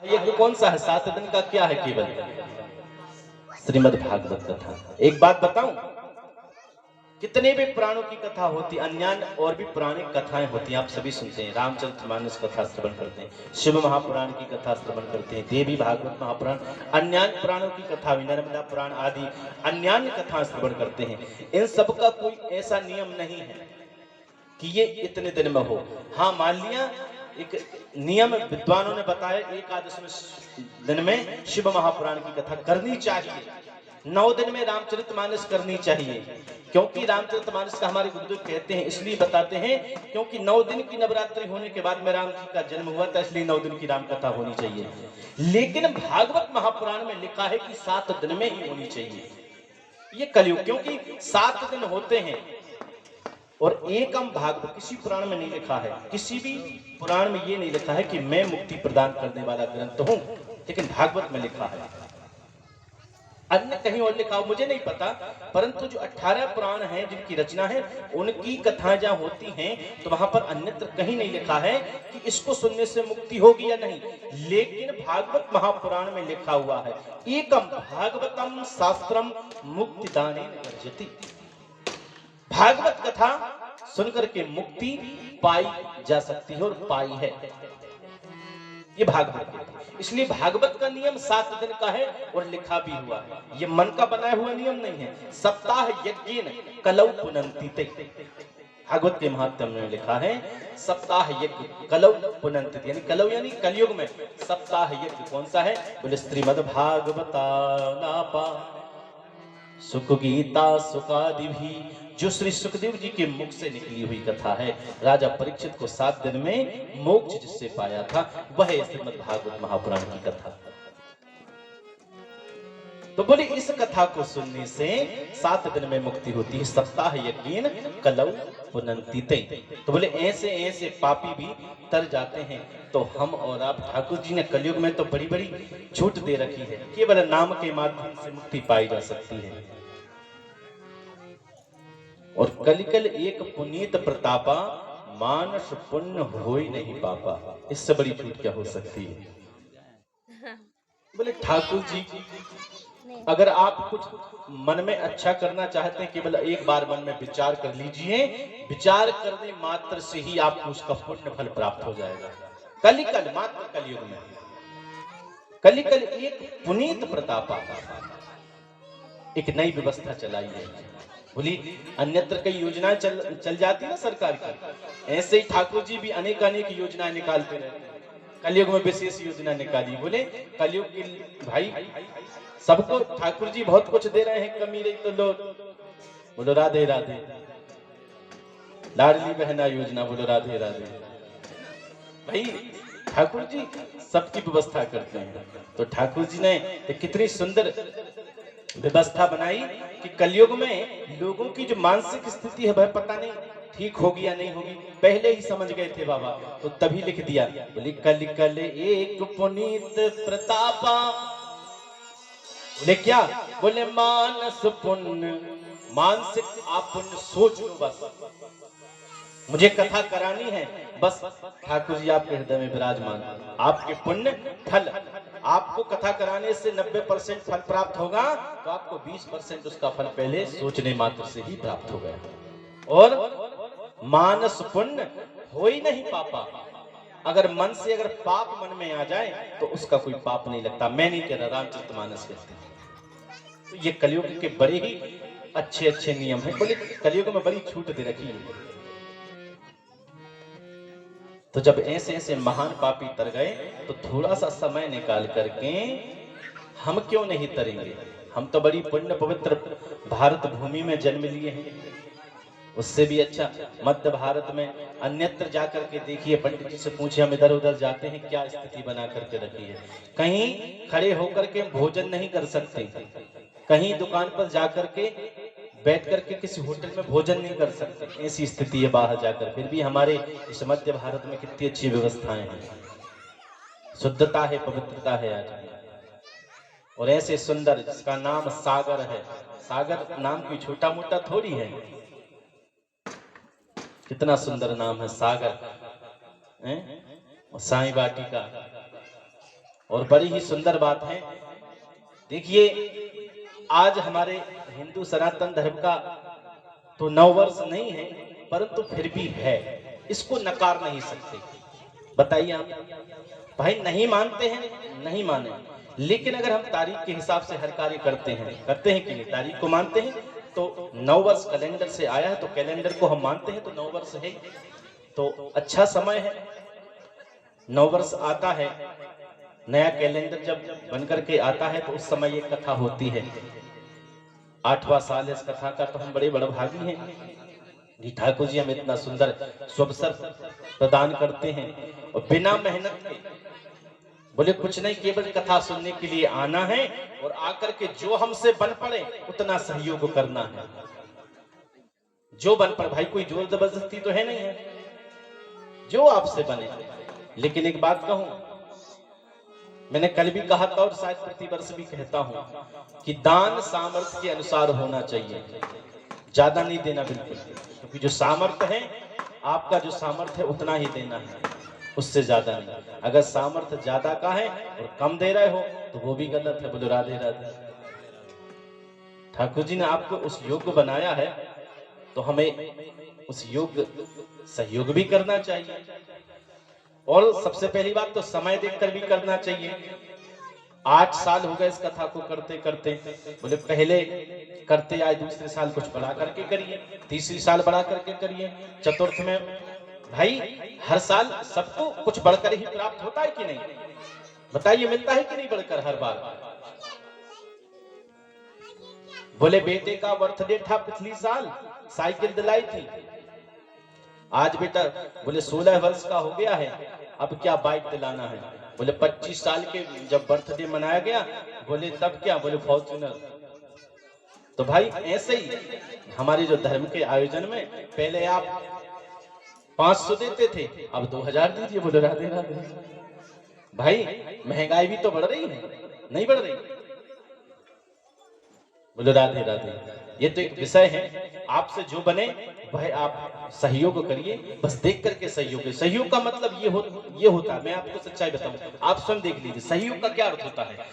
यज्ञ कौन सा है? 7 दिन का क्या है? केवल श्रीमद् भागवत कथा। एक बात बताऊं, कितने भी पुराणों की कथा होती, अन्य और भी पुरानी कथाएं होती हैं, आप सभी सुनते हैं। रामचरितमानस कथा श्रवण करते हैं, शिव महापुराण की कथा श्रवण करते हैं, देवी भागवत महापुराण, अन्य पुराणों की कथा, नर्मदा पुराण आदि अन्य कथा श्रवण करते हैं। इन सब का कोई ऐसा नियम नहीं है कि ये इतने दिन में हो। हाँ, मान लिया एक नियम विद्वानों ने बताया, एकादश दिन में शिव महापुराण की कथा करनी चाहिए, 9 दिन में रामचरितमानस करनी चाहिए। क्योंकि रामचरितमानस का हमारे गुरुदेव कहते हैं, इसलिए बताते हैं क्योंकि 9 दिन की नवरात्रि होने के बाद में राम जी का जन्म हुआ था, इसलिए 9 दिन की राम कथा होनी चाहिए। लेकिन भागवत महापुराण में लिखा है कि 7 दिन में ही होनी चाहिए। ये कलयुग, क्योंकि 7 दिन होते हैं और एकम भागवत किसी पुराण में नहीं लिखा है, किसी भी पुराण में ये नहीं लिखा है कि मैं मुक्ति प्रदान करने वाला ग्रंथ हूं, लेकिन भागवत में लिखा है। अन्य कहीं और लिखा हो मुझे नहीं पता, परंतु जो 18 पुराण हैं जिनकी रचना है, उनकी कथाएं जहां होती हैं तो वहां पर अन्यत्र कहीं नहीं लिखा है कि इसको सुनने से मुक्ति होगी या नहीं। लेकिन भागवत महापुराण में लिखा हुआ है, एकम भागवतम शास्त्रम मुक्तिदानेन वर्जति। भागवत कथा सुनकर के मुक्ति पाई जा सकती है और पाई है, ये भागवत है। इसलिए भागवत का नियम 7 दिन का है और लिखा भी हुआ है, ये मन का बनाया हुआ नियम नहीं है। सप्ताह यज्ञेन कलौ पुनन्ति ते, भागवत के महात्म्य में लिखा है सप्ताह यज्ञ कलौ पुनन्ति, यानी कलौ यानी कलयुग में सप्ताह यज्ञ कौन सा है? बोले श्रीमद् भागवता नापा सुख गीता सुकादि भी, जो श्री सुखदेव जी के मुख से निकली हुई कथा है। राजा परीक्षित को 7 दिन में मोक्ष जिससे पाया था, वह है श्रीमद् भागवत महापुराण की कथा। तो बोले इस कथा को सुनने से 7 दिन में मुक्ति होती है। सप्ताह यज्ञेन कलौ पुनन्ति ते। तो बोले ऐसे ऐसे पापी भी तर जाते हैं। तो हम और आप, ठाकुर जी ने कलयुग में तो बड़ी बड़ी छूट दे रखी है, केवल नाम के माध्यम से मुक्ति पाई जा सकती है। और कलिकल एक पुनीत प्रतापा, मानस पुण्य हो ही नहीं पापा। इससे बड़ी छूट क्या हो सकती है? बोले ठाकुर जी, अगर आप कुछ मन में अच्छा करना चाहते हैं, केवल एक बार मन में विचार कर लीजिए, विचार करने मात्र से ही आपको उसका पुण्य फल प्राप्त हो जाएगा। कलिकल, मात्र कलयुग में कलिकल एक पुनीत प्रतापा, एक नई व्यवस्था चलाई है। बोली अन्यत्र कई योजनाएं चल जाती है सरकार की, ऐसे ही ठाकुर जी भी अनेक अनेक योजनाएं निकालते रहते हैं। कलयुग में विशेष योजना निकाली। बोले कलयुग की भाई सबको ठाकुर जी बहुत कुछ दे रहे हैं, कमी रही तो लो, बोलो राधे राधे। लाडली बहना योजना, बोलो राधे राधे। भाई ठाकुर जी सबकी व्यवस्था करते हैं। तो ठाकुर जी ने कितनी सुंदर व्यवस्था बनाई कि कलयुग में लोगों की जो मानसिक स्थिति है वह पता नहीं ठीक होगी या नहीं होगी, पहले ही समझ गए थे बाबा, तो तभी लिख दिया। बोले कलिकल एक पुनीत प्रतापा। बोले क्या? बोले मानस पुण्य, मानसिक आप पुण्य सोच लो, बस मुझे कथा करानी है, बस ठाकुर जी आपके हृदय में विराजमान, आपके पुण्य फल, आपको कथा कराने से 90% फल प्राप्त होगा, तो आपको 20% उसका फल पहले सोचने मात्र से ही प्राप्त हो गया। और मानस पुण्य हो ही नहीं पापा। अगर मन से अगर पाप मन में आ जाए तो उसका कोई पाप नहीं लगता। मैं नहीं कह रहा, रामचरितमानस कहते हैं। तो ये कलयुग के बड़े ही अच्छे अच्छे नियम हैं। बोले कलयुग में बड़ी छूट दे रखी है। तो जब ऐसे ऐसे महान पापी तर गए, तो थोड़ा सा समय निकाल करके हम क्यों नहीं तरेंगे? हम तो बड़ी पुण्य पवित्र भारत भूमि में जन्म लिए हैं। उससे भी अच्छा मध्य भारत में अन्यत्र जाकर के देखिए, पंडित जी से पूछिए, हम इधर उधर जाते हैं, क्या स्थिति बना करके रखी है। कहीं खड़े होकर के भोजन नहीं कर सकते, कहीं दुकान पर जाकर के बैठ करके किसी होटल में भोजन नहीं कर सकते, ऐसी स्थिति है बाहर जाकर। फिर भी हमारे इस मध्य भारत में कितनी अच्छी व्यवस्थाएं हैं, शुद्धता है, पवित्रता है आज भी। और ऐसे सुंदर जिसका नाम सागर है, सागर नाम कोई छोटा मोटा थोड़ी है, कितना सुंदर नाम है सागर, साईं वाटिका। और बड़ी ही सुंदर बात है। देखिए, आज हमारे हिंदू सनातन धर्म का तो 9 वर्ष नहीं है, परंतु फिर भी है, इसको नकार नहीं सकते। बताइए आप भाई, नहीं मानते हैं, नहीं माने, लेकिन अगर हम तारीख के हिसाब से हर कार्य करते हैं कि नहीं, तारीख को मानते हैं तो 9 वर्ष कैलेंडर से आया है, तो कैलेंडर को हम मानते हैं तो 9 वर्ष है, तो अच्छा समय है। 9 वर्ष आता है, नया कैलेंडर जब बनकर के आता है तो उस समय ये कथा होती है। 8वां साल है इस कथा का, तो हम बड़े बड़भागी हैं। ठाकुर जी हमें इतना सुंदर अवसर प्रदान करते हैं और बिना मेहनत के, बोले कुछ नहीं, केवल कथा सुनने के लिए आना है और आकर के जो हमसे बन पड़े उतना सहयोग करना है। जो बन पड़े, भाई कोई जोर जबरदस्ती तो है नहीं है, जो आपसे बने। लेकिन एक बात कहूं, मैंने कल भी कहा था और शायद प्रतिवर्ष भी कहता हूं कि दान सामर्थ्य के अनुसार होना चाहिए, ज्यादा नहीं देना बिल्कुल, क्योंकि जो सामर्थ्य है, आपका जो सामर्थ्य है उतना ही देना है, उससे ज्यादा नहीं। अगर सामर्थ्य ज्यादा का है और कम दे रहे हो तो वो भी गलत है। बोलो राधे राधे। ठाकुर जी ने आपको उस योग्य बनाया है तो हमें उस योग्य सहयोग भी करना चाहिए। और सबसे पहली बात तो समय देखकर भी करना चाहिए। 8 साल हो गए इस कथा को करते करते, बोले पहले करते आए, दूसरे साल कुछ बढ़ा करके करिए, तीसरी साल बढ़ा करके करिए, चतुर्थ में। भाई हर साल सबको कुछ बढ़कर ही प्राप्त होता है कि नहीं? बताइए, मिलता है कि नहीं बढ़कर हर बार? बोले बेटे का बर्थडे था पिछली साल, साइकिल दिलाई थी। आज बेटा बोले 16 वर्ष का हो गया है, अब क्या बाइक दिलाना है। बोले 25 साल के जब बर्थडे मनाया गया, बोले तब क्या, बोले फॉर्च्यूनर। तो भाई ऐसे ही हमारे जो धर्म के आयोजन में पहले आप 500 देते थे, अब 2000 दीजिए। बोले राधे राधे। भाई महंगाई भी तो बढ़ रही है, नहीं बढ़ रही? बोले राधे राधे। ये तो एक विषय है, आपसे जो बने वह आप सहयोग करिए, बस देख करके सहयोग। सहयोग का मतलब ये होता है, मैं आपको सच्चाई बताऊं, आप स्वयं देख लीजिए सहयोग का क्या अर्थ होता है।